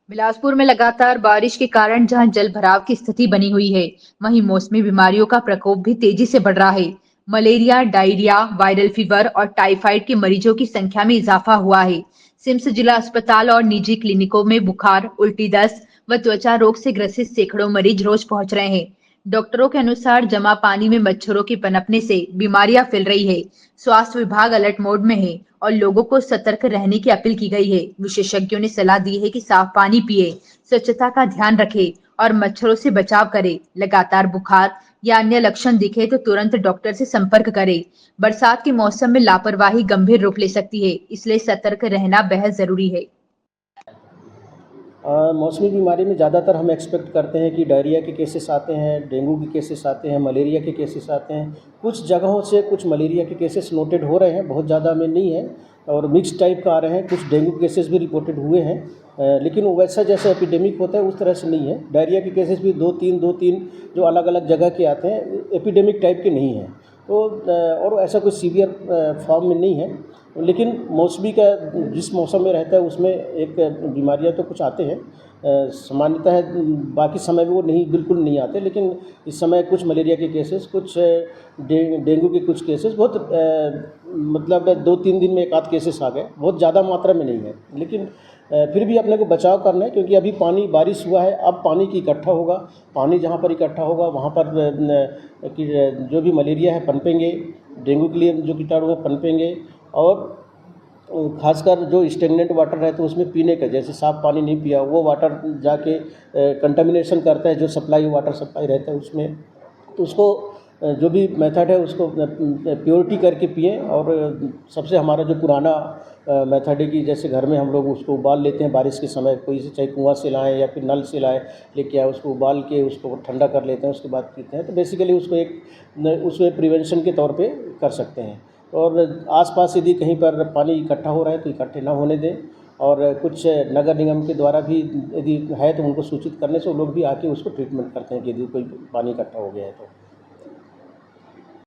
बिलासपुर में लगातार बारिश के कारण जहां जल भराव की स्थिति बनी हुई है, वहीं मौसमी बीमारियों का प्रकोप भी तेजी से बढ़ रहा है। मलेरिया, डायरिया, वायरल फीवर और टाइफाइड के मरीजों की संख्या में इजाफा हुआ है। सिम्स जिला अस्पताल और निजी क्लिनिकों में बुखार, उल्टी, दस्त व त्वचा रोग से ग्रसित सैकड़ों मरीज रोज पहुंच रहे हैं। डॉक्टरों के अनुसार जमा पानी में मच्छरों के पनपने से बीमारियां फैल रही है। स्वास्थ्य विभाग अलर्ट मोड में है और लोगों को सतर्क रहने की अपील की गई है। विशेषज्ञों ने सलाह दी है कि साफ पानी पिए, स्वच्छता का ध्यान रखें और मच्छरों से बचाव करें। लगातार बुखार या अन्य लक्षण दिखे तो तुरंत डॉक्टर से संपर्क करें। बरसात के मौसम में लापरवाही गंभीर रूप ले सकती है, इसलिए सतर्क रहना बेहद जरूरी है। मौसमी बीमारी में ज़्यादातर हम एक्सपेक्ट करते हैं कि डायरिया के केसेस आते हैं, डेंगू के केसेस आते हैं, मलेरिया के केसेस आते हैं। कुछ जगहों से कुछ मलेरिया के केसेस नोटेड हो रहे हैं, बहुत ज़्यादा में नहीं है और मिक्स टाइप का आ रहे हैं। कुछ डेंगू केसेस भी रिपोर्टेड हुए हैं, लेकिन वैसा जैसे एपिडेमिक होता है उस तरह से नहीं है। डायरिया के केसेस भी दो तीन जो अलग अलग जगह के आते हैं, एपिडेमिक टाइप के नहीं हैं। तो और ऐसा कोई सीवियर फॉर्म में नहीं है, लेकिन मौसमी का जिस मौसम में रहता है उसमें एक बीमारियां तो कुछ आते हैं। सामान्यतः बाकी समय में वो नहीं, बिल्कुल नहीं आते, लेकिन इस समय कुछ मलेरिया के केसेस, कुछ डेंगू के कुछ केसेस बहुत मतलब 2-3 दिन में एक आध केसेस आ गए, बहुत ज़्यादा मात्रा में नहीं है। लेकिन फिर भी अपने को बचाव करना है, क्योंकि अभी पानी बारिश हुआ है, अब पानी की इकट्ठा होगा। पानी जहाँ पर इकट्ठा होगा वहाँ पर कि जो भी मलेरिया है पनपेंगे, डेंगू के लिए जो कीटाणु है पनपेंगे। और खासकर जो स्टेगनेंट वाटर रहता है उसमें पीने का, जैसे साफ़ पानी नहीं पिया, वो वाटर जाके कंटामिनेशन करता है जो सप्लाई वाटर सप्लाई रहता है उसमें। तो उसको जो भी मेथड है उसको प्योरिटी करके पिएं। और सबसे हमारा जो पुराना मेथड है कि जैसे घर में हम लोग उसको उबाल लेते हैं बारिश के समय, कोई से चाहे कुआं से लाएं या फिर नल से लाएं, लेके आए, उसको उबाल के उसको ठंडा कर लेते हैं, उसके बाद पीते हैं। तो बेसिकली उसको एक उसमें प्रिवेंशन के तौर पे कर सकते हैं। और आसपास यदि कहीं पर पानी इकट्ठा हो रहा है तो इकट्ठे ना होने दें। और कुछ नगर निगम के द्वारा भी यदि है तो उनको सूचित करने से वो लोग भी आके उसको ट्रीटमेंट करते हैं कि यदि कोई पानी इकट्ठा हो गया है तो।